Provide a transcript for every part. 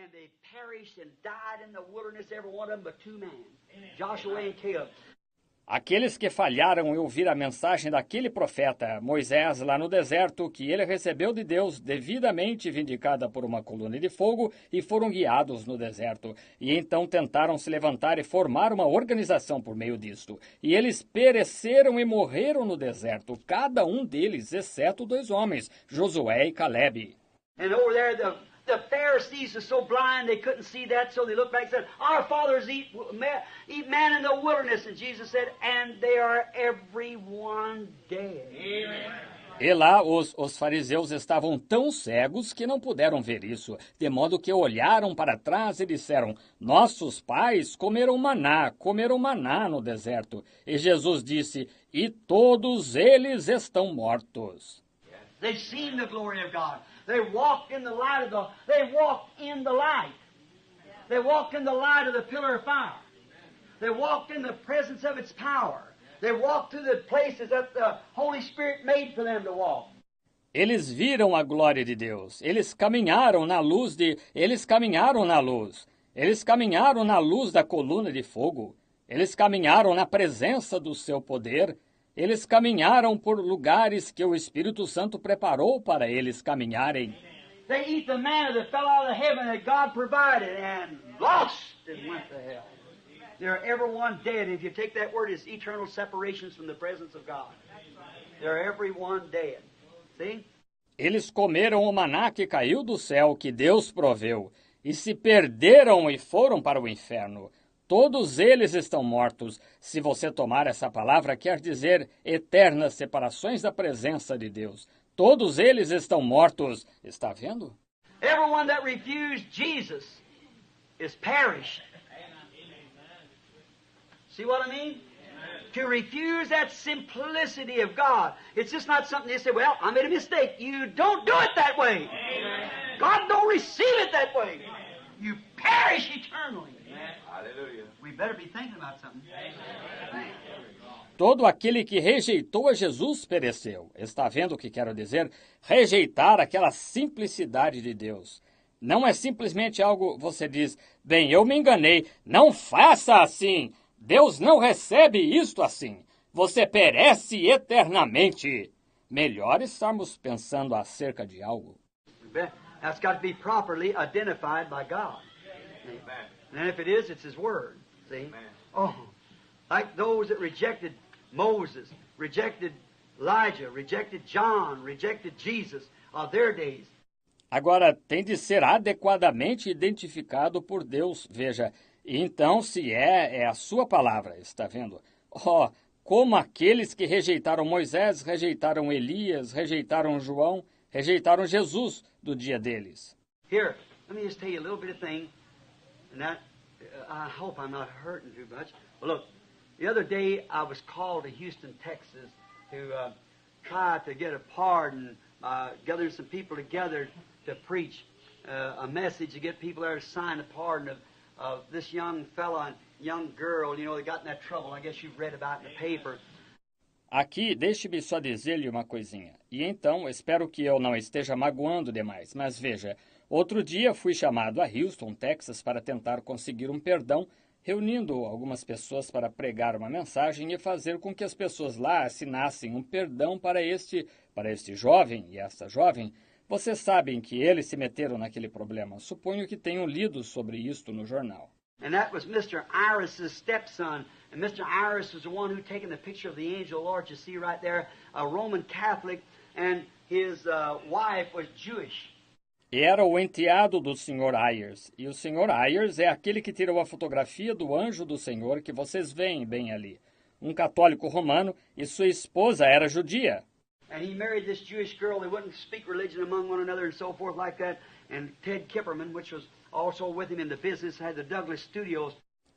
and they perished and died in the wilderness, every one of them but two men, Joshua and Caleb. Aqueles que falharam em ouvir a mensagem daquele profeta, Moisés, lá no deserto, que ele recebeu de Deus, devidamente vindicada por uma coluna de fogo, e foram guiados no deserto. E então tentaram se levantar e formar uma organização por meio disto. E eles pereceram e morreram no deserto, cada um deles, exceto dois homens, Josué e Calebe. And over there, the Pharisees were so blind they couldn't see that, so they looked back and said, "Our fathers eat manna in the wilderness." And Jesus said, "And they are everyone dead." Amen. E lá os fariseus estavam tão cegos que não puderam ver isso, de modo que olharam para trás e disseram, nossos pais comeram maná no deserto. E Jesus disse, e todos eles estão mortos. They've seen the glory of God. They walked in the light of the. They walked in the light. They walked in the light of the pillar of fire. They walked in the presence of its power. They walked through the places that the Holy Spirit made for them to walk. Eles viram a glória de Deus. Eles caminharam na luz. Eles caminharam na luz da coluna de fogo. Eles caminharam na presença do seu poder. Eles caminharam por lugares que o Espírito Santo preparou para eles caminharem. They eat the manna that fell out of heaven that God provided and lost and went to hell. They're everyone dead. If you take that word, it's eternal separations from the presence of God. They're everyone dead. See? Eles comeram o maná que caiu do céu, que Deus proveu, e se perderam e foram para o inferno. Todos eles estão mortos. Se você tomar essa palavra, quer dizer eternas separações da presença de Deus. Todos eles estão mortos. Está vendo? Everyone that refused Jesus is perished. See what I mean? To refuse that simplicity of God. It's just not something you say, well, I made a mistake. You don't do it that way. God don't receive it that way. You perish eternally. Hallelujah. We better be thinking about something. Todo aquele que rejeitou a Jesus pereceu. Está vendo o que quero dizer? Rejeitar aquela simplicidade de Deus. Não é simplesmente algo, você diz, bem, eu me enganei. Não faça assim. Deus não recebe isto assim. Você perece eternamente. Melhor estarmos pensando acerca de algo. That's got to be properly identified by God. And if it is, it's His Word. See? Oh, like those that rejected Moses, rejected Elijah, rejected John, rejected Jesus of their days. Agora, tem de ser adequadamente identificado por Deus. Veja, então, se é a sua palavra, está vendo? Oh, como aqueles que rejeitaram Moisés, rejeitaram Elias, rejeitaram João, rejeitaram Jesus do dia deles. Here, let me just tell you a little bit of thing, and that I hope I'm not hurting too much. Well, look, the other day I was called to Houston, Texas, to try to get a pardon, gathering some people together to preach a message to get people there to sign a pardon of this young fella and young girl. You know, they got in that trouble. I guess you've read about it in the paper. Aqui, deixe-me só dizer-lhe uma coisinha. E então, espero que eu não esteja magoando demais, mas veja, outro dia fui chamado a Houston, Texas, para tentar conseguir um perdão, reunindo algumas pessoas para pregar uma mensagem e fazer com que as pessoas lá assinassem um perdão para este jovem e esta jovem. Vocês sabem que eles se meteram naquele problema. Suponho que tenham lido sobre isto no jornal. And that was Mr. Iris' stepson. And Mr. Iris was the one who taken the picture of the angel Lord you see right there, a Roman Catholic, and his wife was Jewish. E era o enteado do Sr. Ayers. E o Sr. Ayers é aquele que tirou a fotografia do anjo do Senhor que vocês veem bem ali. Um católico romano e sua esposa era judia. And he married this Jewish girl. They wouldn't speak religion among one another and so forth like that. And Ted Kipperman, which was also with him in the business, had the Douglas Studios.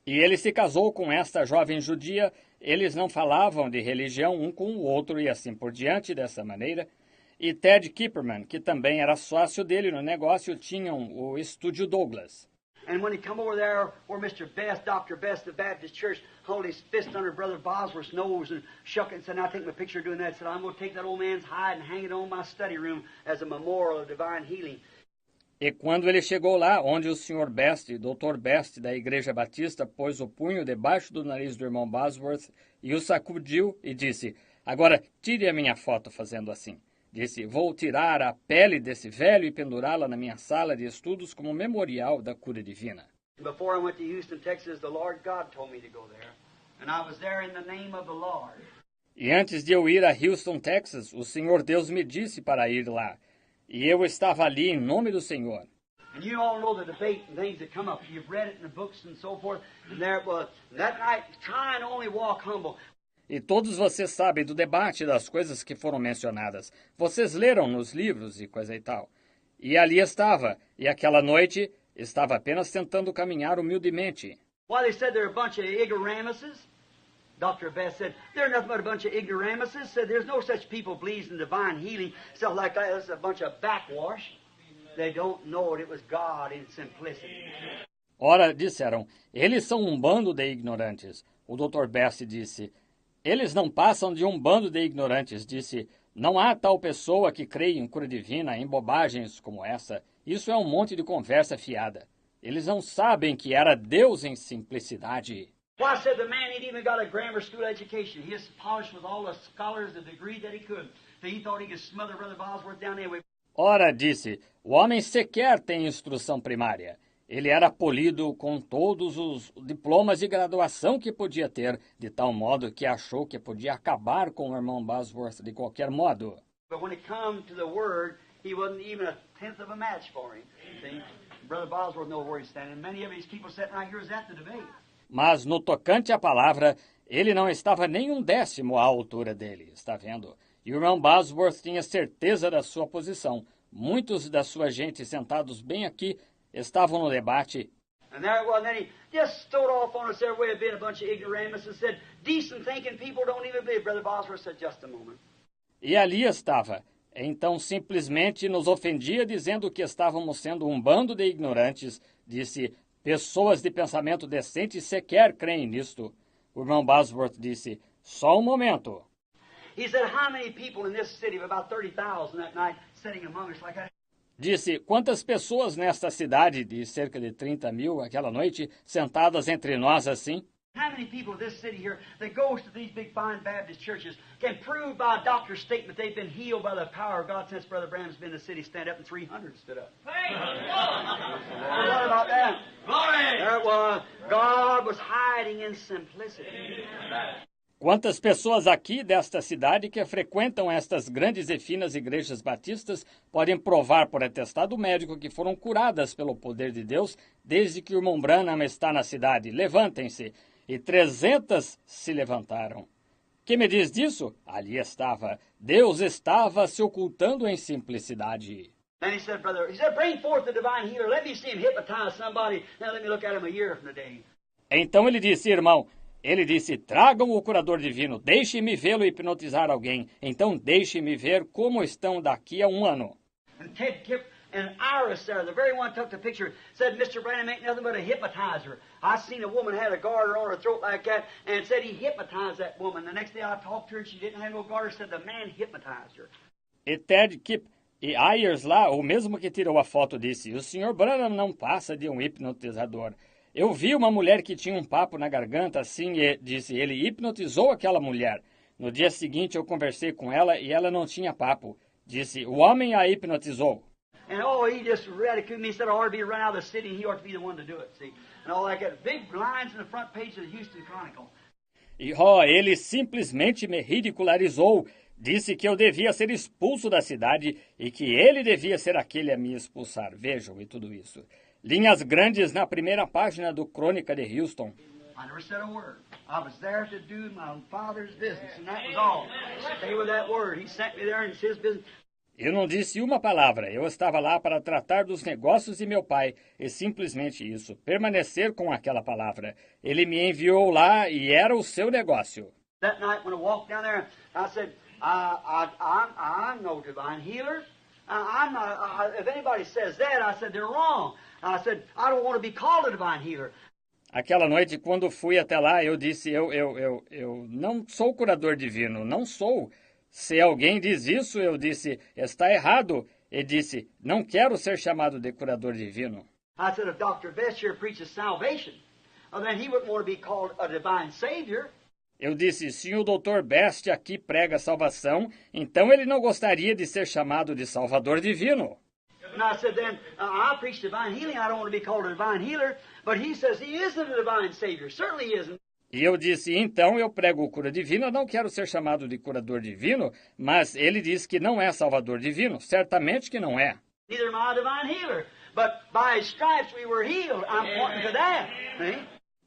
E ele se casou com esta jovem judia. Eles não falavam de religião um com o outro e assim por diante, dessa maneira. E Ted Kipperman, que também era sócio dele no negócio, tinham o estúdio Douglas. And when he come over there, where Mr. Best, Dr. Best of the Baptist Church, held his fist under Brother Bosworth's nose and shook it and said, "Now take my picture doing that." Said, "I'm going to take that old man's hide and hang it on my study room as a memorial of divine healing." E quando ele chegou lá, onde o Sr. Best, Dr. Best, da Igreja Batista, pôs o punho debaixo do nariz do irmão Bosworth e o sacudiu e disse, agora tire a minha foto fazendo assim. Disse, vou tirar a pele desse velho e pendurá-la na minha sala de estudos como memorial da cura divina. Before I went to Houston, Texas, the Lord God told me to go there. And I was there in the name of the Lord. E antes de eu ir a Houston, Texas, o Senhor Deus me disse para ir lá. E eu estava ali em nome do Senhor. And you all know the debate and things that come up. You've read it in the books and so forth. And there it was. And that night, try and only walk humble. E todos vocês sabem do debate das coisas que foram mencionadas. Vocês leram nos livros e coisa e tal. E ali estava. E aquela noite estava apenas tentando caminhar humildemente. Why, they said they're a bunch of ignoramuses. Dr. Best said, they're nothing but a bunch of ignoramuses. Said, there's no such people believes in divine healing. Stuff like that. It's a bunch of backwash. They don't know it was God in simplicity. Ora, disseram, eles são um bando de ignorantes. O Dr. Best disse, eles não passam de um bando de ignorantes. Disse, não há tal pessoa que creia em cura divina, em bobagens como essa. Isso é um monte de conversa fiada. Eles não sabem que era Deus em simplicidade. Well, I said the man ain't even got a grammar school education. He is polished with all the scholars, the degree that he could. So he thought he could smother Brother Bosworth down there with... Ora, disse, o homem sequer tem instrução primária. Ele era polido com todos os diplomas de graduação que podia ter, de tal modo que achou que podia acabar com o irmão Bosworth de qualquer modo. But when it come to the word, he wasn't even a tenth of a match for him. See? Brother Bosworth knows where he's standing. Many of these people sitting right here is at the debate. Mas no tocante à palavra, ele não estava nem um décimo à altura dele, está vendo? E o irmão Bosworth tinha certeza da sua posição. Muitos da sua gente sentados bem aqui estavam no debate. And there it was, and then he just stowed off on us every way of being a bunch of ignoramus and said, decent thinking people don't even believe. Brother Bosworth said, just a moment. E ali estava. Então simplesmente nos ofendia dizendo que estávamos sendo um bando de ignorantes. Disse, pessoas de pensamento decente sequer creem nisto. O irmão Bosworth disse, só um momento. He said, how many people in this city, of about 30,000 that night, sitting among us like that? Disse, quantas pessoas nesta cidade de cerca de 30 mil aquela noite, sentadas entre nós assim? How many people in this city here that goes to these big fine Baptist churches can prove by a doctor's statement they've been healed by the power of God since Brother Branham's been in the city, stand up and 300 stood up. What about that? There it was. God was hiding in simplicity. Quantas pessoas aqui desta cidade que frequentam estas grandes e finas igrejas batistas podem provar por atestado médico que foram curadas pelo poder de Deus desde que o irmão Branham está na cidade? Levantem-se. E 300 se levantaram. Que me diz disso? Ali estava. Deus estava se ocultando em simplicidade. Then he said, bring forth the divine healer. Let me see him hypnotize somebody. Now let me look at him a year from today. Então ele disse, irmão, tragam o curador divino, deixe-me vê-lo hipnotizar alguém. Então deixe-me ver como estão daqui a um ano. And Ted Kipp and Iris there, the very one took the picture, said Mr. Branham ain't nothing but a hypnotizer. I seen a woman had a garter on her throat like that, and said he hypnotized that woman. The next day I talked to her, and she didn't have no garter, said the man hypnotized her. E Ted Kipp e Ayers lá, o mesmo que tirou a foto, disse, o Sr. Branham não passa de um hipnotizador. Eu vi uma mulher que tinha um papo na garganta assim e disse, ele hipnotizou aquela mulher. No dia seguinte eu conversei com ela e ela não tinha papo. Disse, o homem a hipnotizou. And he just ridiculed me. He said I ought to be run out of the city and he ought to be the one to do it, see. And all like that. Big lines in the front page of the Houston Chronicle. E ele simplesmente me ridicularizou. Disse que eu devia ser expulso da cidade e que ele devia ser aquele a me expulsar. Vejam, e tudo isso. Linhas grandes na primeira página do Crônica de Houston. I never said a word. I was there to do my father's business, and that was all. Stay with that word. He sent me there and it's his business. Eu não disse uma palavra. Eu estava lá para tratar dos negócios de meu pai. E simplesmente isso. Permanecer com aquela palavra. Ele me enviou lá e era o seu negócio. That night when I walked down there, I said, I'm no divine healer. I'm not. If anybody says that, I said, they're wrong. I said, I don't want to be called a divine healer. Aquela noite, quando fui até lá, eu disse, eu não sou curador divino, não sou. Se alguém diz isso, eu disse, está errado. e disse, não quero ser chamado de curador divino. I said, if Dr. Best here preaches salvation, then he wouldn't want to be called a divine savior. Eu disse, se o Dr. Best aqui prega salvação, então ele não gostaria de ser chamado de Salvador Divino. And I said, then, I preach divine healing. I don't want to be called a divine healer. But he says he isn't a divine savior. Certainly he isn't. E eu disse, então eu prego cura divina, não quero ser chamado de curador divino, mas ele diz que não é Salvador Divino. Certamente que não é. Neither am I a divine healer. But by his stripes we were healed. I'm pointing to that. See?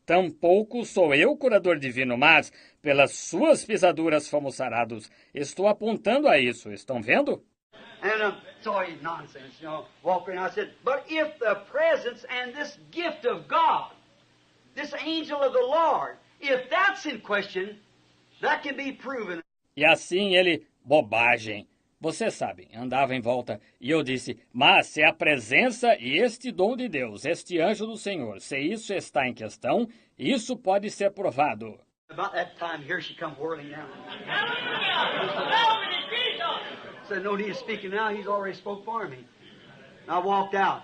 Tampouco sou eu curador divino, mas pelas suas pisaduras fomos sarados. Estou apontando a isso, estão vendo? And so he's nonsense, Walker. And I said, but if the presence and this gift of God, this angel of the Lord, if that's in question, that can be proven. E assim ele, bobagem. Vocês sabem, andava em volta, e eu disse, mas se a presença e este dom de Deus, este anjo do Senhor, se isso está em questão, isso pode ser provado. About that time, here she come whirling down. Said, no need of speaking now, he's already spoke for me. I walked out.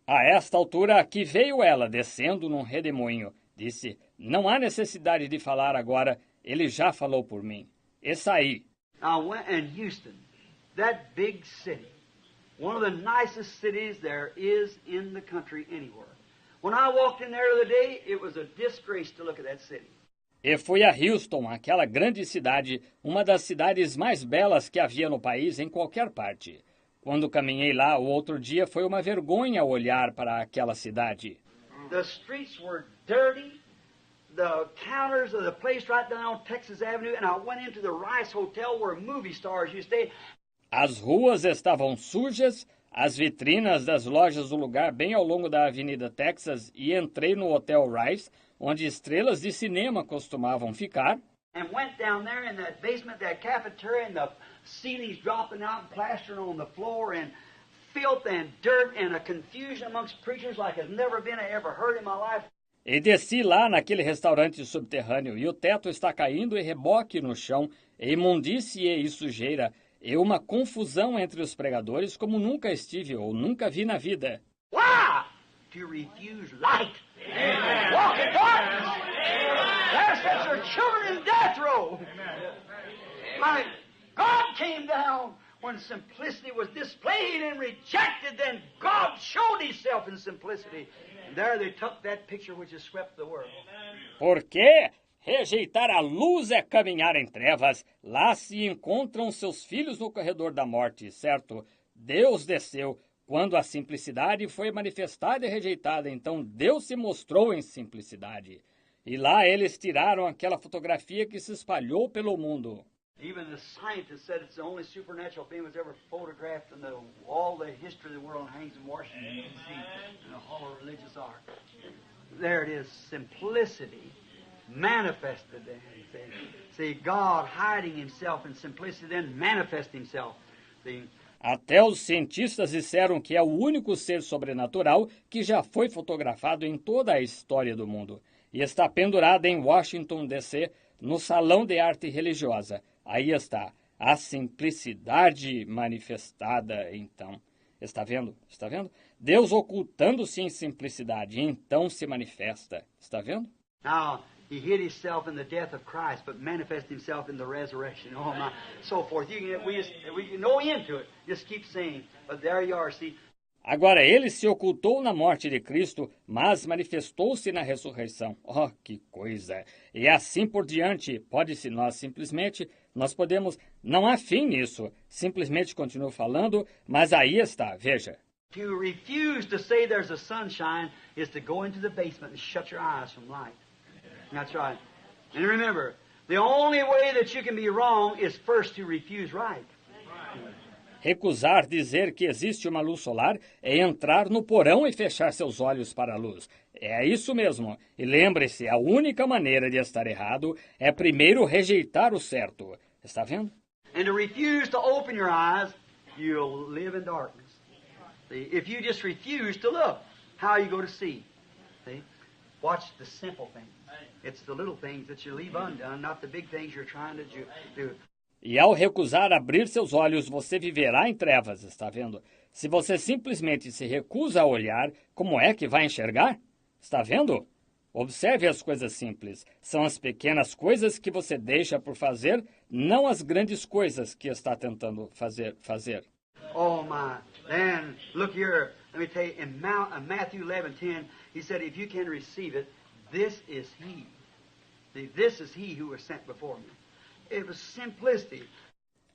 A esta altura, aqui veio ela, descendo num redemoinho. Disse, não há necessidade de falar agora, ele já falou por mim. E saí. I went in Houston, that big city, one of the nicest cities there is in the country anywhere. When I walked in there the other day, it was a disgrace to look at that city. E fui a Houston, aquela grande cidade, uma das cidades mais belas que havia no país em qualquer parte. Quando caminhei lá, o outro dia foi uma vergonha olhar para aquela cidade. The streets were dirty, the counters of the place right down on Texas Avenue, and I went into the Rice Hotel where movie stars used to stay. As ruas estavam sujas, as vitrinas das lojas do lugar bem ao longo da Avenida Texas, e entrei no Hotel Rice, onde estrelas de cinema costumavam ficar. And went down there in that basement, that cafeteria, and the ceilings dropping out and plastering on the floor, and filth and dirt and a confusion amongst preachers like has never been I ever heard in my life. E desci lá naquele restaurante subterrâneo, e o teto está caindo e reboque no chão, e imundície e sujeira, e uma confusão entre os pregadores como nunca estive ou nunca vi na vida. Why? To refuse light. Amen. Walk in darkness. There sits your children in death row. My God came down when simplicity was displayed and rejected, then God showed himself in simplicity. And there they took that picture which has swept the world. Porque rejeitar a luz é caminhar em trevas. Lá se encontram seus filhos no corredor da morte, certo? Deus desceu. Quando a simplicidade foi manifestada e rejeitada, então Deus se mostrou em simplicidade. E lá eles tiraram aquela fotografia que se espalhou pelo mundo. Even the scientists said it's the only supernatural being was ever photographed in all the history of the world hangs in Washington, D.C., in the Hall of Religious Art. There it is, simplicity manifested then. See, God hiding himself in simplicity, then manifest himself. See? Até os cientistas disseram que é o único ser sobrenatural que já foi fotografado em toda a história do mundo. E está pendurado em Washington, D.C., no Salão de Arte Religiosa. Aí está, a simplicidade manifestada, então. Está vendo? Está vendo? Deus ocultando-se em simplicidade, então se manifesta. Está vendo? Now, he hid himself in the death of Christ, but manifested himself in the resurrection. Oh my, so forth. We can no end to it. Just keep saying. But there you are, see. Agora, ele se ocultou na morte de Cristo, mas manifestou-se na ressurreição. Oh, que coisa! E assim por diante, pode-se nós podemos, não há fim nisso. Simplesmente continuo falando, mas aí está, veja. To refuse to say there's a sunshine is to go into the basement and shut your eyes from light. That's right. And remember, the only way that you can be wrong is first to refuse right. Recusar dizer que existe uma luz solar é entrar no porão e fechar seus olhos para a luz. É isso mesmo. E lembre-se, a única maneira de estar errado é primeiro rejeitar o certo. Está vendo? And to refuse to open your eyes, you'll live in darkness. See? If you just refuse to look, how are you going to see? See? Watch the simple things. It's the little things that you leave undone, not the big things you're trying to do. E ao recusar abrir seus olhos, você viverá em trevas, está vendo? Se você simplesmente se recusa a olhar, como é que vai enxergar? Está vendo? Observe as coisas simples. São as pequenas coisas que você deixa por fazer, não as grandes coisas que está tentando fazer. Oh, my. Then, look here. Let me tell you, in Matthew 11:10, he said, if you can receive it, this is he. See, this is he who was sent before me. It was simplicity.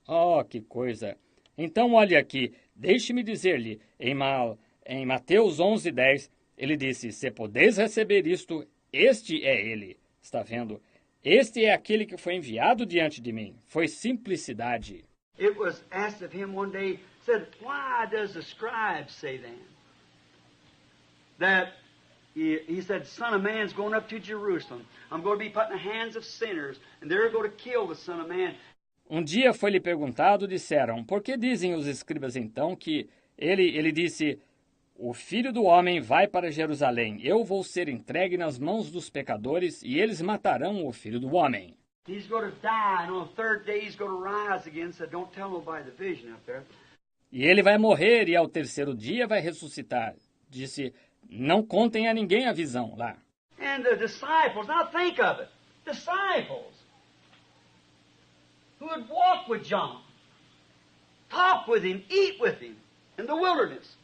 Oh, que coisa! Então, olhe aqui, deixe-me dizer-lhe, em Mateus 11:10, ele disse, se podeis receber isto, este é ele. Está vendo? Este é aquele que foi enviado diante de mim. Foi simplicidade. It was asked of him one day, said, why does the scribe say then? That, he said, Son of Man's going up to Jerusalem. I'm going to be put in the hands of sinners, and they're going to kill the Son of Man. Um dia foi-lhe perguntado, disseram, por que dizem os escribas então que ele disse, o Filho do Homem vai para Jerusalém, eu vou ser entregue nas mãos dos pecadores e eles matarão o Filho do Homem. He's going to die, and on the third day he's going to rise again, so don't tell nobody the vision up there. E ele vai morrer e ao terceiro dia vai ressuscitar. Disse, não contem a ninguém a visão lá. And the disciples, now think of it, disciples who would walk with John, talk with him, eat with him in the wilderness,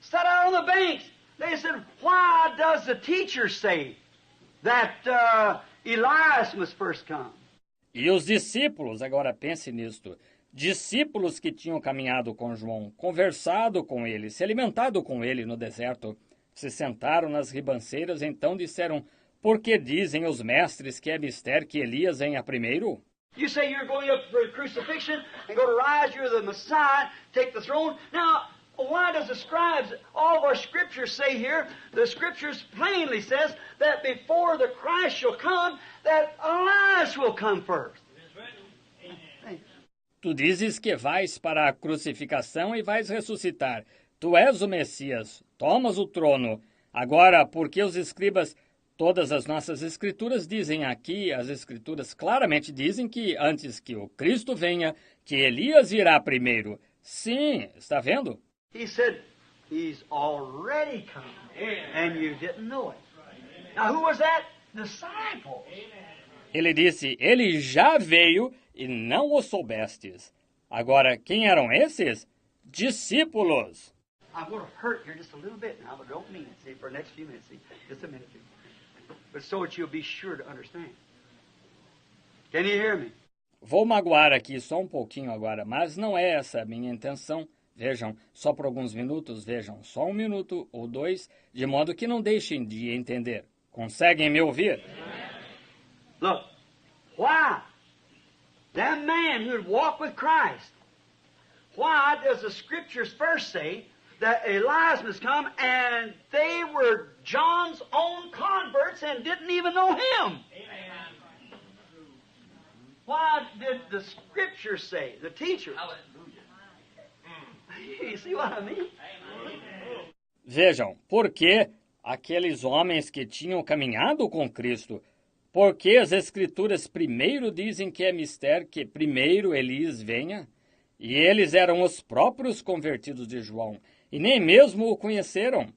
sat out on the banks. They said, why does the teacher say that Elias must first come? E os discípulos, agora pense nisto, discípulos que tinham caminhado com João, conversado com ele, se alimentado com ele no deserto, se sentaram nas ribanceiras, então disseram, por que dizem os mestres que é mister que Elias venha primeiro? You say you're going up for the crucifixion and go to rise, you're the Messiah, take the throne. Now, why does the scribes, all of our scriptures say here, the scriptures plainly says that before the Christ shall come, that Elias will come first. Tu dizes que vais para a crucificação e vais ressuscitar. Tu és o Messias, tomas o trono. Agora, por que os escribas, todas as nossas escrituras dizem aqui, as escrituras claramente dizem que antes que o Cristo venha, que Elias virá primeiro. Sim, está vendo? He said, he's already come, and you didn't know it. Now, who was that? Disciples. Ele disse, ele já veio e não o soubestes. Agora, quem eram esses? Discípulos. I'm going to hurt you just a little bit now, but don't mean it, see, for the next few minutes, see, just a minute, see. But so that you'll be sure to understand. Can you hear me? Vou magoar aqui só um pouquinho agora, mas não é essa a minha intenção. Vejam, só por alguns minutos, vejam, só um minuto ou dois, de modo que não deixem de entender. Conseguem me ouvir? Look, why? That man who'd walk with Christ, why does the scriptures first say that Elias must come and they were John's own converts and didn't even know him? Why did the scripture say, the teachers? You see what I mean? Vejam, por que aqueles homens que tinham caminhado com Cristo, por que as Escrituras primeiro dizem que é mister que primeiro Elias venha? E eles eram os próprios convertidos de João, e nem mesmo o conheceram.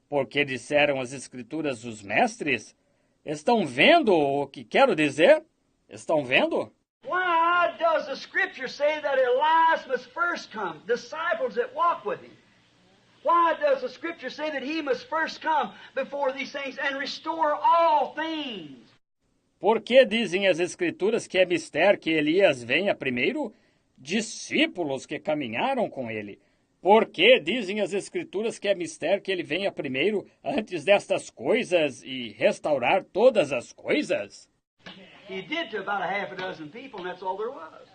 Porque disseram as Escrituras os mestres? Estão vendo o que quero dizer? Estão vendo? Why does the scripture say that Elias must first come? Disciples that walk with him. Why does the scripture say that he must first come before these things and restore all things? Por que dizem as Escrituras que é mister que Elias venha primeiro? Discípulos que caminharam com ele. Por que dizem as Escrituras que é mister que ele venha primeiro antes destas coisas e restaurar todas as coisas? He did to about a half a dozen people, and that's all there was.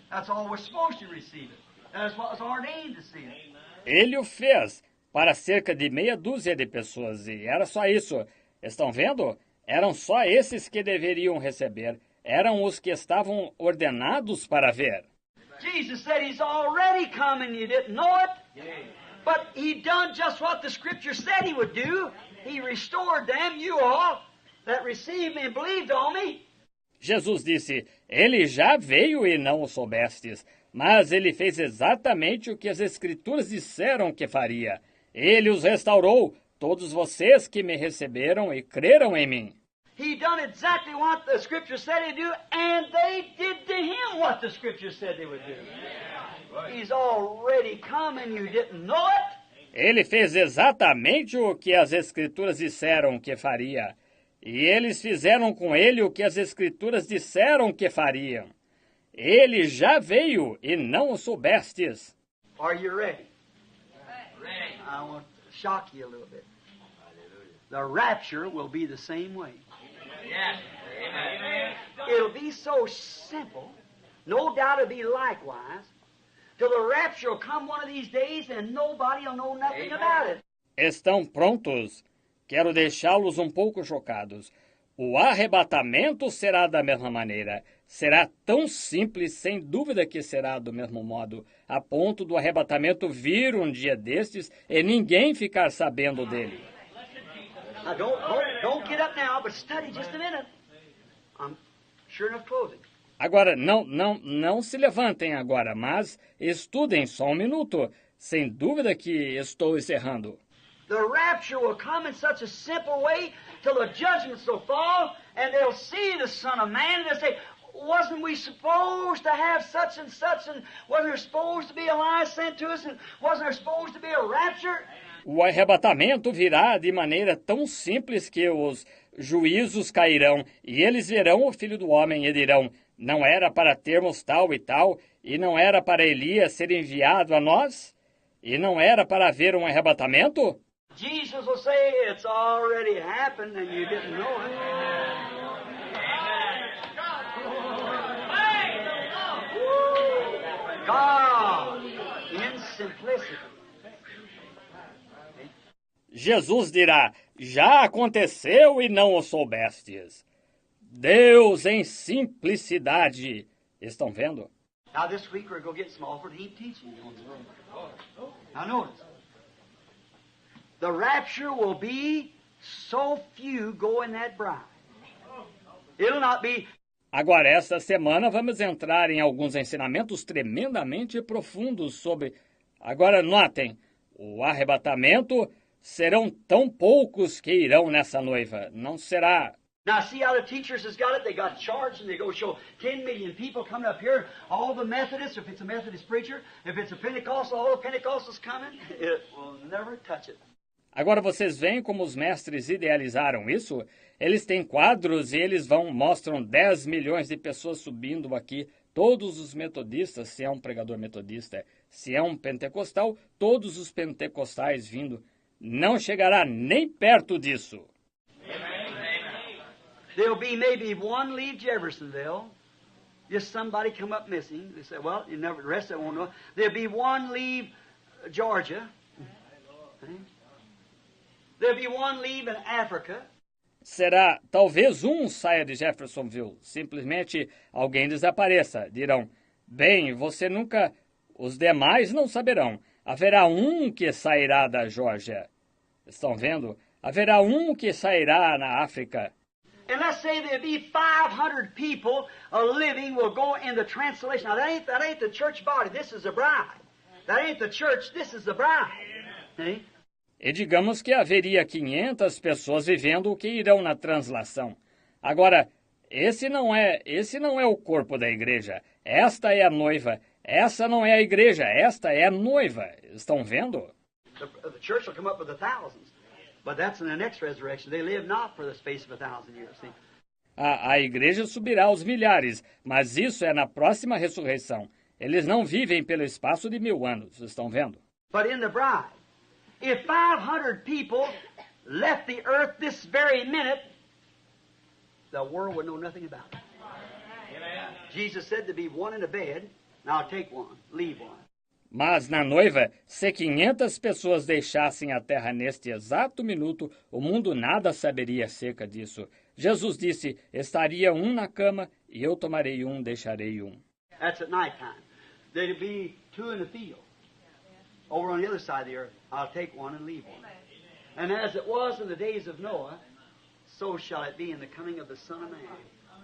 That's all we're supposed to receive it. That's what was ordained to see it. Ele o fez para cerca de meia dúzia de pessoas, e era só isso. Estão vendo? Eram só esses que deveriam receber. Eram os que estavam ordenados para ver. Jesus said he's already come and you didn't know it. But he done just what the scripture said he would do. He restored them, you all, that received me and believed on me. Jesus disse, ele já veio e não o soubestes, mas ele fez exatamente o que as Escrituras disseram que faria. Ele os restaurou, todos vocês que me receberam e creram em mim. He done exactly what the Scripture said he'd do, and they did to him what the Scripture said they would do. He's already come and you didn't know it. Ele fez exatamente o que as Escrituras disseram que faria. E eles fizeram com ele o que as Escrituras disseram que fariam. Ele já veio e não o soubestes. Are you ready? Ready. I want to shock you a little bit. The rapture will be the same way. Yes. Amen. It'll be so simple. No doubt it'll be likewise. Till the rapture will come one of these days and nobody will know nothing about it. Estão prontos? Quero deixá-los um pouco chocados. O arrebatamento será da mesma maneira. Será tão simples, sem dúvida que será do mesmo modo, a ponto do arrebatamento vir um dia destes e ninguém ficar sabendo dele. Now don't get up now, but study just a minute. I'm sure enough closing. Agora, não se levantem agora, mas estudem só um minuto. Sem dúvida que estou encerrando. The rapture will come in such a simple way till the judgments will fall, and they'll see the Son of Man, and they'll say, wasn't we supposed to have such, and wasn't there supposed to be Elias sent to us, and wasn't there supposed to be a rapture? O arrebatamento virá de maneira tão simples que os juízos cairão, e eles verão o Filho do Homem e dirão, não era para termos tal e tal, e não era para Elias ser enviado a nós? E não era para haver um arrebatamento? Jesus will say, it's already happened and you didn't know it. God, in simplicity. Jesus dirá, já aconteceu e não o soubestes. Deus em simplicidade. Estão vendo? Now this week we're going to get some offered heap teaching. Now notice. The rapture will be so few go in that bride. It'll not be... Agora, esta semana vamos entrar em alguns ensinamentos tremendamente profundos sobre... Agora, notem, o arrebatamento serão tão poucos que irão nessa noiva. Não será... Now see how the teachers has got it? They got charged and they go show 10 million people coming up here. All the Methodists, if it's a Methodist preacher, if it's a Pentecostal, all the Pentecostals coming, it will never touch it. Agora vocês veem como os mestres idealizaram isso? Eles têm quadros e eles mostram 10 milhões de pessoas subindo aqui. Todos os metodistas, se é um pregador metodista, se é um pentecostal, todos os pentecostais vindo. Não chegará nem perto disso. There'll be maybe one leave Jeffersonville. Just somebody come up missing. They say, well, the rest of them won't know. There'll be one leave Georgia. There'll be one leave in Africa. Será, talvez saia de Jeffersonville. Simplesmente alguém desapareça. Dirão, bem, você nunca... Os demais não saberão. Haverá que sairá da Geórgia. Estão vendo? Haverá que sairá na África. And let's say there'll be 500 people living will go in the translation. Now that ain't the church body. This is the bride. That ain't the church. This is the bride. See? E digamos que haveria 500 pessoas vivendo o que irão na translação. Agora, esse não é o corpo da igreja. Esta é a noiva. Essa não é a igreja. Esta é a noiva. Estão vendo? The church will come up with the thousands. But that's in the next resurrection. They live not for the space of 1,000 years. See? A igreja subirá aos milhares, mas isso é na próxima ressurreição. Eles não vivem pelo espaço de 1000 anos. Estão vendo? But in the bride, if 500 people left the earth this very minute, the world would know nothing about it. Jesus said to be one in a bed. Now take one, leave one. Mas na noiva, se 500 pessoas deixassem a terra neste exato minuto, o mundo nada saberia acerca disso. Jesus disse, estaria na cama, e eu tomarei deixarei That's at night time. There'll be 2 in the field. Over on the other side of the earth, I'll take one and leave one. And as it was in the days of Noah, so shall it be in the coming of the Son of Man.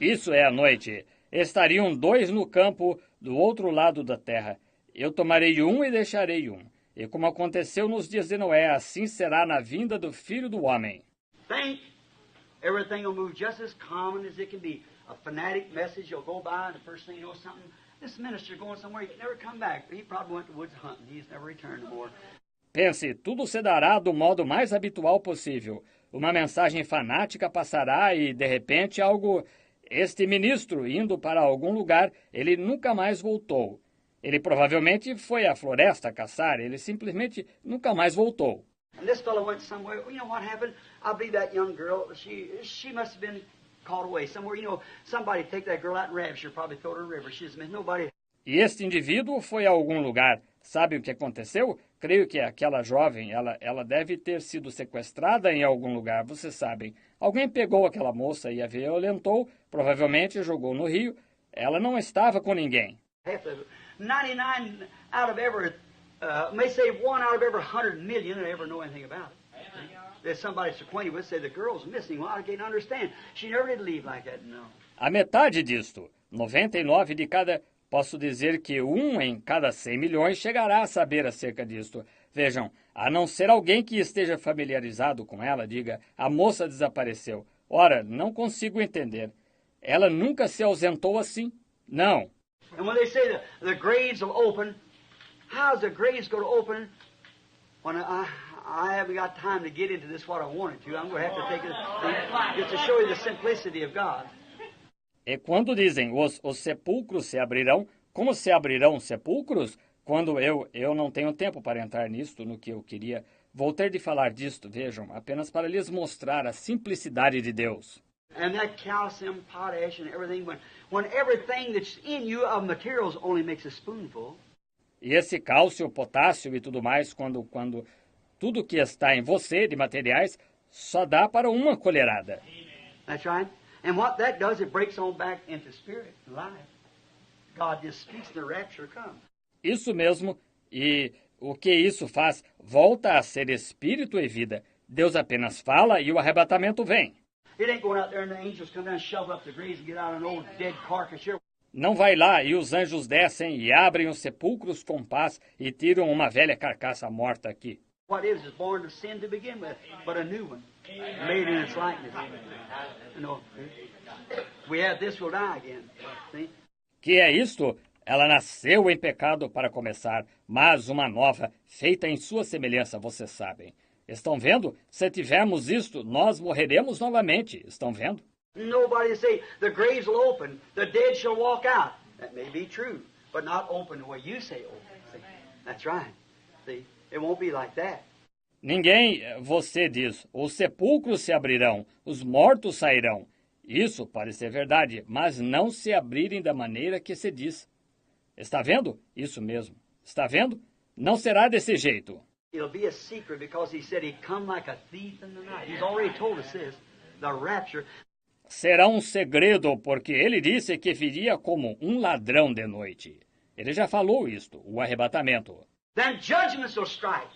Isso é a noite. Estariam dois no campo do outro lado da terra. Eu tomarei um e deixarei um. E como aconteceu nos dias de Noé, assim será na vinda do Filho do Homem. Think everything will move just as common as it can be. A fanatic message, you'll go by, and the first thing you know something, this minister going somewhere, he can never come back. He probably went to woods hunting. He's never returned no more. Pense, tudo se dará do modo mais habitual possível. Uma mensagem fanática passará e, de repente, algo... Este ministro, indo para algum lugar, ele nunca mais voltou. Ele provavelmente foi à floresta caçar, ele simplesmente nunca mais voltou. And this fellow went somewhere. You know what happened? I believe that young girl, she must have been caught away somewhere. You know, somebody take that girl out in Rapture, probably throw her in the river. She's nobody. E este indivíduo foi a algum lugar. Sabe o que aconteceu? Creio que aquela jovem, ela deve ter sido sequestrada em algum lugar, vocês sabem. Alguém pegou aquela moça e a violentou, provavelmente jogou no rio. Ela não estava com ninguém. 99 out of every, may say 1 out of every 100 million that ever know anything about it. There's somebody that's acquainted with say the girl's missing. Well, I can't understand. She never did leave like that, no. A metade disto, 99 de cada... Posso dizer que 1 em cada 100 milhões chegará a saber acerca disto. Vejam, a não ser alguém que esteja familiarizado com ela, diga, a moça desapareceu. Ora, não consigo entender. Ela nunca se ausentou assim? Não. And when they say the graves will open, how's the graves going to open? When I haven't got time to get into this what I wanted to. I'm going to have to take it just to show you the simplicity of God. E quando dizem os sepulcros se abrirão, como se abrirão os sepulcros? Quando eu não tenho tempo para entrar nisto, no que eu queria. Vou ter de falar disto, vejam, apenas para lhes mostrar a simplicidade de Deus. And that calcium, potash, and everything, when everything that's in you of materials only makes a spoonful. E esse cálcio, potássio e tudo mais, quando tudo que está em você de materiais só dá para uma colherada. That's right. And what that does, it breaks on back into spirit and life. God just speaks and the rapture comes. Isso mesmo, e o que isso faz? Volta a ser espírito e vida. Deus apenas fala e o arrebatamento vem. It ain't going out there and the angels come down and shove up the graves and get out an old dead carcass here. Não vai lá e os anjos descem e abrem os sepulcros com paz e tiram uma velha carcaça morta aqui. What is born of sin to begin with, but a new one, made in its likeness. You know, we have this, we'll die again. See? Que é isto? Ela nasceu em pecado para começar, mas uma nova, feita em sua semelhança, vocês sabem. Estão vendo? Se tivermos isto, nós morreremos novamente. Estão vendo? Nobody say, the graves will open, the dead shall walk out. That may be true, but not open the way you say open. See? That's right. See? It won't be like that. Ninguém, você diz, os sepulcros se abrirão, os mortos sairão. Isso pode ser verdade, mas não se abrirem da maneira que se diz. Está vendo? Isso mesmo. Está vendo? Não será desse jeito. It'll be a secret because he said he'd come like a thief in the night. He's already told us this, the rapture. Será um segredo, porque ele disse que viria como um ladrão de noite. Ele já falou isto, o arrebatamento. Then judgments will strike.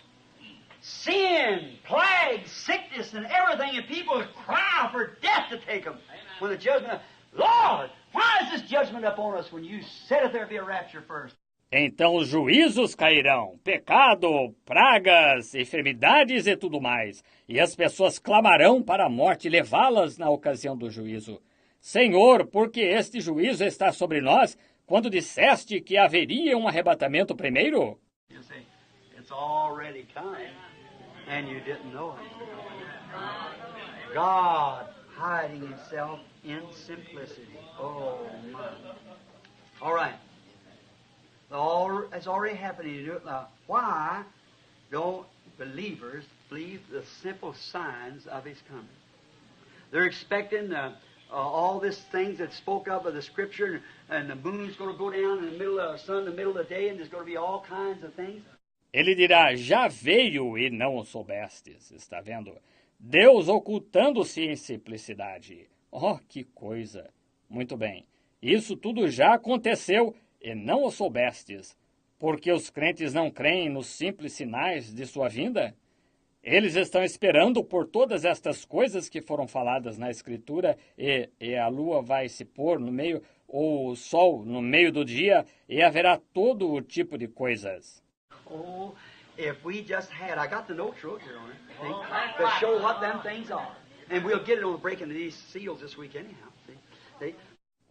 Sin, plague, sickness, and everything, and people cry for death to take them. When the judgment, Lord, why is this judgment upon us when you said that there'd be a rapture first? Então os juízos cairão, pecado, pragas, enfermidades e tudo mais, e as pessoas clamarão para a morte levá-las na ocasião do juízo. Senhor, por que este juízo está sobre nós, quando disseste que haveria um arrebatamento primeiro? You say, it's already come, and you didn't know it. God hiding himself in simplicity. Oh, my. All right. It's already happening. Now, why don't believers believe the simple signs of his coming? They're expecting all these things that spoke of the Scripture, and the moon's going to go down in the middle of the sun, in the middle of the day, and there's going to be all kinds of things. Ele dirá, já veio e não o soubestes, está vendo? Deus ocultando-se em simplicidade. Oh, que coisa! Muito bem, isso tudo já aconteceu e não o soubestes, porque os crentes não creem nos simples sinais de sua vinda? Eles estão esperando por todas estas coisas que foram faladas na Escritura, e a lua vai se pôr no meio, ou o sol no meio do dia, e haverá todo o tipo de coisas. Oh, if we just had, I got the notes wrote here on it, see, to show what them things are. And we'll get it on the breaking of these seals this week anyhow, see?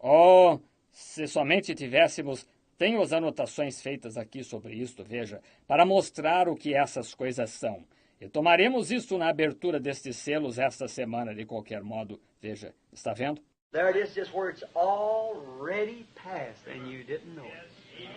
Oh, se somente tivéssemos, tenho as anotações feitas aqui sobre isto, veja, para mostrar o que essas coisas são. E tomaremos isto na abertura destes selos esta semana, de qualquer modo. Veja, está vendo? There it is, just where it's already passed, and you didn't know it.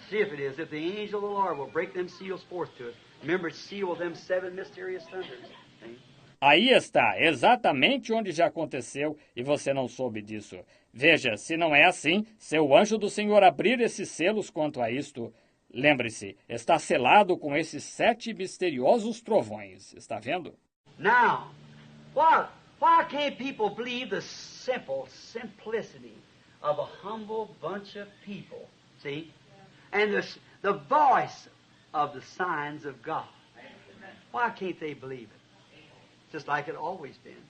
See if it is. If the angel of the Lord will break them seals forth to us. Remember, seal of them 7 mysterious thunders. See? Aí está, exatamente onde já aconteceu, e você não soube disso. Veja, se não é assim, se o anjo do Senhor abrir esses selos quanto a isto, lembre-se, está selado com esses 7 misteriosos trovões. Está vendo? Now, why can't people believe the simplicity of a humble bunch of people? See? And the voice of the signs of God. Why can't they believe it? Just like it always been.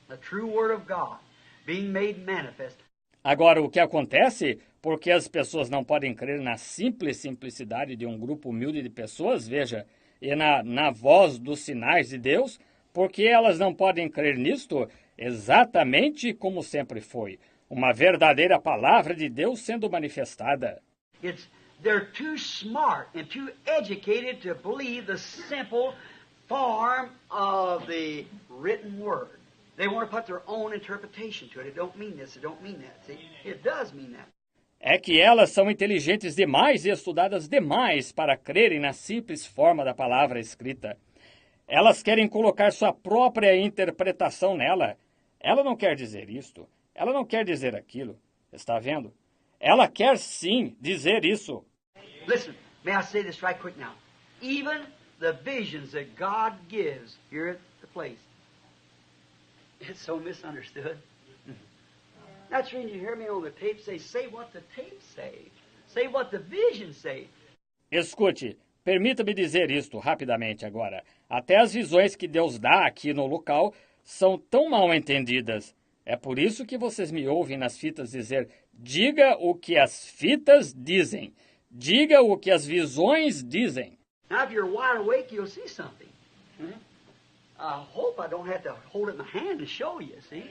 The true Word of God being made manifest. Agora, o que acontece? Porque as pessoas não podem crer na simples simplicidade de um grupo humilde de pessoas, veja, e na voz dos sinais de Deus, porque elas não podem crer nisto exatamente como sempre foi, uma verdadeira palavra de Deus sendo manifestada. They're too smart and too educated to believe the simple form of the written word. They want to put their own interpretation to it. It don't mean this, it don't mean that. See, it does mean that. É que elas são inteligentes demais e estudadas demais para crerem na simples forma da palavra escrita. Elas querem colocar sua própria interpretação nela. Ela não quer dizer isto, ela não quer dizer aquilo. Está vendo? Ela quer sim dizer isso. Listen, may I say this right quick now? Even the visions that God gives here at the place, it's so misunderstood. That's when you hear me on the tape say what the tapes say. Say what the visions say. Escute, permita-me dizer isto rapidamente agora. Até as visões que Deus dá aqui no local são tão mal entendidas. É por isso que vocês me ouvem nas fitas dizer: diga o que as fitas dizem. Diga o que as visões dizem. Now, if you're wide awake, you'll see something. I hope I don't have to hold it in my hand to show you. See,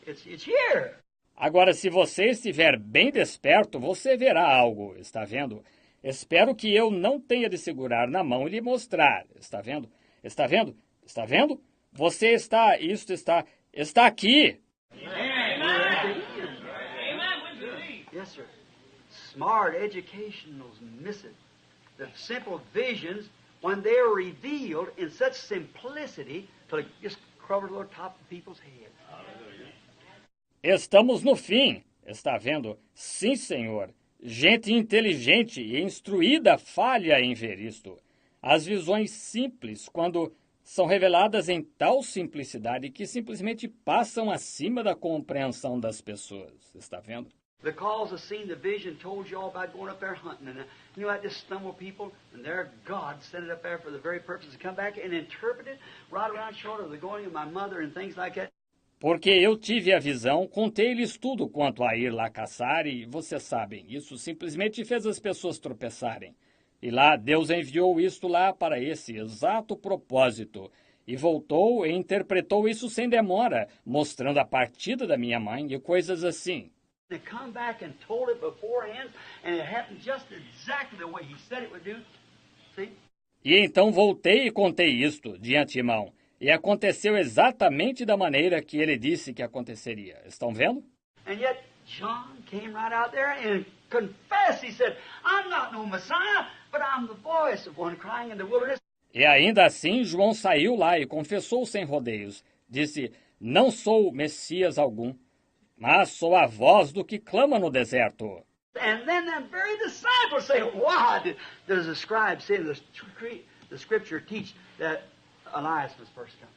it's here. Agora, se você estiver bem desperto, você verá algo. Está vendo? Espero que eu não tenha de segurar na mão e lhe mostrar. Está vendo? Está vendo? Está vendo? Você está, isto está aqui. Yes, sir. Smart educationals miss it. The simple visions, when they're revealed in such simplicity, till it just covers the top of people's heads. Estamos no fim. Está vendo? Sim, senhor. Gente inteligente e instruída falha em ver isto. As visões simples, quando são reveladas em tal simplicidade que simplesmente passam acima da compreensão das pessoas. Está vendo? Because of seeing the vision told you all about going up there hunting, and you know that just stumble people, and there God sent it up there for the very purpose to come back and interpret it right around short of the going of my mother and things like that. Porque eu tive a visão, contei-lhes tudo quanto a ir lá caçar e, vocês sabem, isso simplesmente fez as pessoas tropeçarem. E lá Deus enviou isto lá para esse exato propósito e voltou e interpretou isso sem demora, mostrando a partida da minha mãe e coisas assim. They come back and told it beforehand, and it happened just exactly the way he said it would do. See? E então voltei e contei isto de antemão. E aconteceu exatamente da maneira que ele disse que aconteceria. Estão vendo? And yet John came right out there and confessed. He said, I'm not no Messiah, but I'm the voice of one crying in the wilderness. E ainda assim João saiu lá e confessou sem rodeios. Disse, não sou Messias algum, mas sou a voz do que clama no deserto. And then them very disciples say, why does the scribe say the scripture teach that Elias must first come?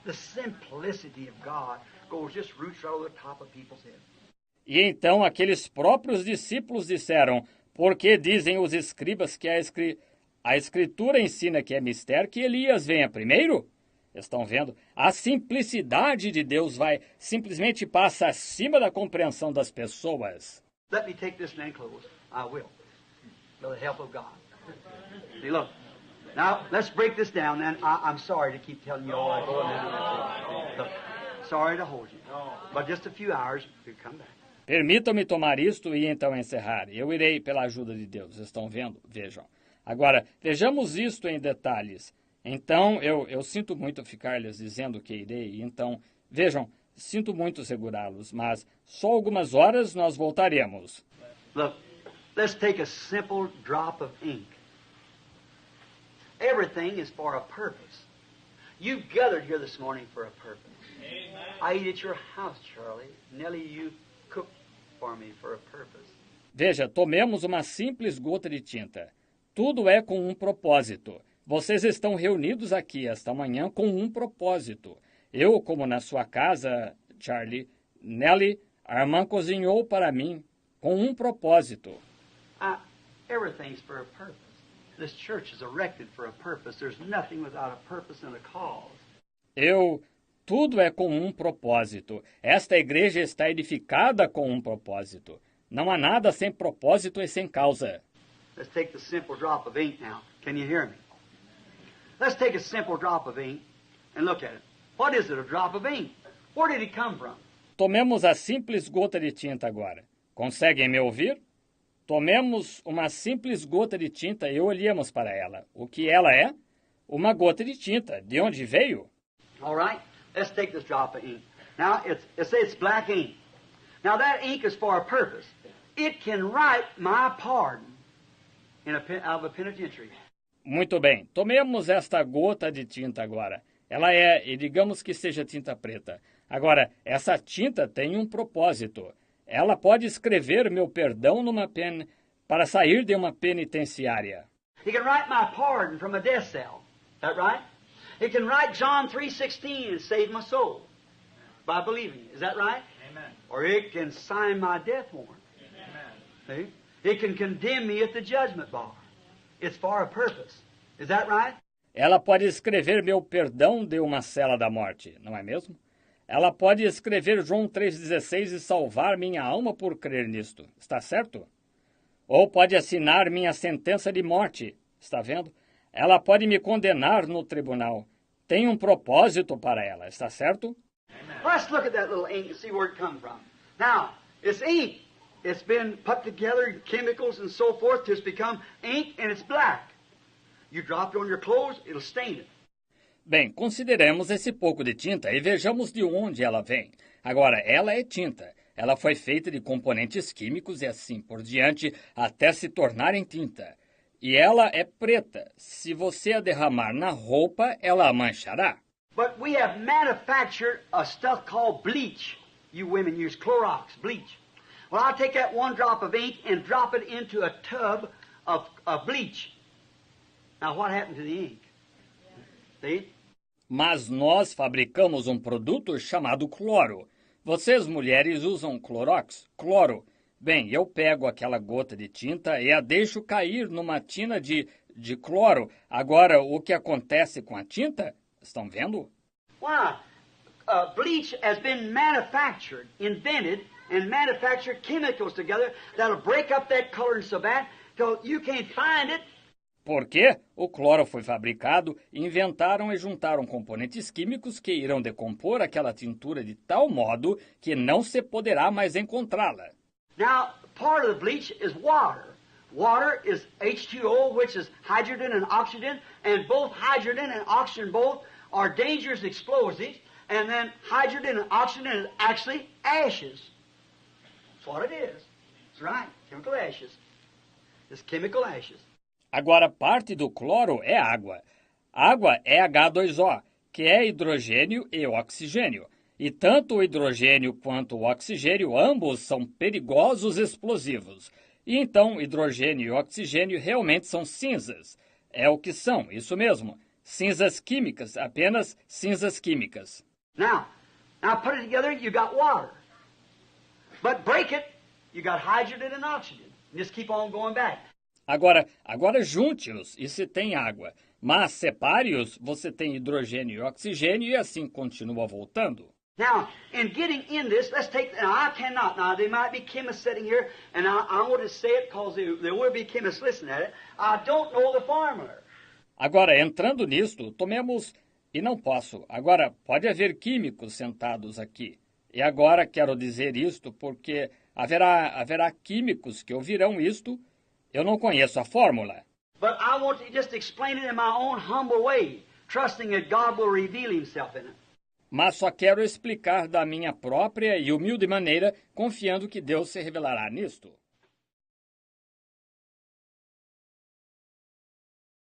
The simplicity of God goes just roots right over the top of people's heads. E então aqueles próprios discípulos disseram, porque dizem os escribas que A Escritura ensina que é mistério que Elias venha primeiro. Estão vendo? A simplicidade de Deus simplesmente passa acima da compreensão das pessoas. Let me take this and then close. I will. By the help of God. See, look. Now, let's break this down, then. I'm sorry to keep telling you all I go. Look, sorry to hold you. But just a few hours, we'll come back. Permitam-me tomar isto e então encerrar. Eu irei pela ajuda de Deus. Estão vendo? Vejam. Agora, vejamos isto em detalhes. Então, eu sinto muito ficar lhes dizendo que irei. Então, vejam, sinto muito segurá-los, mas só algumas horas nós voltaremos. Look, let's take a simple drop of ink. Everything is for a purpose. You gathered here this morning for a purpose. Amen. I eat at your house, Charlie. Nellie, you cooked for me for a purpose. Veja, tomemos uma simples gota de tinta. Tudo é com um propósito. Vocês estão reunidos aqui esta manhã com um propósito. Eu, como na sua casa, Charlie, Nellie, a irmã cozinhou para mim com um propósito. Everything's for a purpose. This church is erected for a purpose. There's nothing without a purpose and a cause. Tudo é com um propósito. Esta igreja está edificada com um propósito. Não há nada sem propósito e sem causa. Let's take the simple drop of ink now. Can you hear me? Let's take a simple drop of ink and look at it. What is it, a drop of ink? Where did it come from? Tomemos a simples gota de tinta agora. Conseguem me ouvir? Tomemos uma simples gota de tinta e olhemos para ela. O que ela é? Uma gota de tinta. De onde veio? All right. Let's take this drop of ink. Now, it's black ink. Now, that ink is for a purpose. It can write my pardon out of a penitentiary. Muito bem. Tomemos esta gota de tinta agora. Ela e digamos que seja tinta preta. Agora, essa tinta tem um propósito. Ela pode escrever meu perdão numa pen para sair de uma penitenciária. He can write my pardon from a death cell. Is that right? He can write John 3:16 and save my soul by believing. Is that right? Amen. Or it can sign my death warrant. Amen. See? It can condemn me at the judgment bar. It's for a purpose. Is that right? Ela pode escrever meu perdão de uma cela da morte, não é mesmo? Ela pode escrever João 3,16 e salvar minha alma por crer nisto. Está certo? Ou pode assinar minha sentença de morte. Está vendo? Ela pode me condenar no tribunal. Tem um propósito para ela. Está certo? Let's look at that little ink and see where it comes from. Now, it's ink. It's been put together in chemicals and so forth to become ink, and it's black. You drop it on your clothes, it'll stain it. Bem, consideremos esse pouco de tinta e vejamos de onde ela vem. Agora, ela é tinta. Ela foi feita de componentes químicos e assim por diante até se tornar em tinta. E ela é preta. Se você a derramar na roupa, ela a manchará. But we have manufactured a stuff called bleach. You women use Clorox, bleach. Well, I'll take that one drop of ink and drop it into a tub of bleach. Now, what happened to the ink? See? Mas nós fabricamos um produto chamado cloro. Vocês, mulheres, usam Clorox? Cloro. Bem, eu pego aquela gota de tinta e a deixo cair numa tina de cloro. Agora, o que acontece com a tinta? Estão vendo? Why? Bleach has been manufactured, invented, and manufactured chemicals together that'll break up that color so bad till you can't find it. Por quê? O cloro foi fabricado, inventaram e juntaram componentes químicos que irão decompor aquela tintura de tal modo que não se poderá mais encontrá-la. Now, part of the bleach is water. Water is H2O, which is hydrogen and oxygen, and both hydrogen and oxygen both are dangerous explosives, and then hydrogen and oxygen is actually ashes. That's what it is. That's right, chemical ashes. It's chemical ashes. Agora, parte do cloro é água. Água é H2O, que é hidrogênio e oxigênio. E tanto o hidrogênio quanto o oxigênio, ambos são perigosos explosivos. E então, hidrogênio e oxigênio realmente são cinzas. É o que são, isso mesmo. Cinzas químicas, apenas cinzas químicas. Now put it together, you got water. But break it, you got hydrogen and oxygen. Just keep on going back. Agora junte-os e se tem água, mas separe-os, você tem hidrogênio e oxigênio e assim continua voltando. Now, in getting in this, let's take, now I cannot, now there might be chemists sitting here, and I want to say it because there will be chemists listening at it. I don't know the formula. Agora, entrando nisto, tomemos, e não posso, agora pode haver químicos sentados aqui. E agora quero dizer isto porque haverá químicos que ouvirão isto, eu não conheço a fórmula. But I want to just explain it in my own humble way, trusting that God will reveal himself in it. Mas só quero explicar da minha própria e humilde maneira, confiando que Deus se revelará nisto.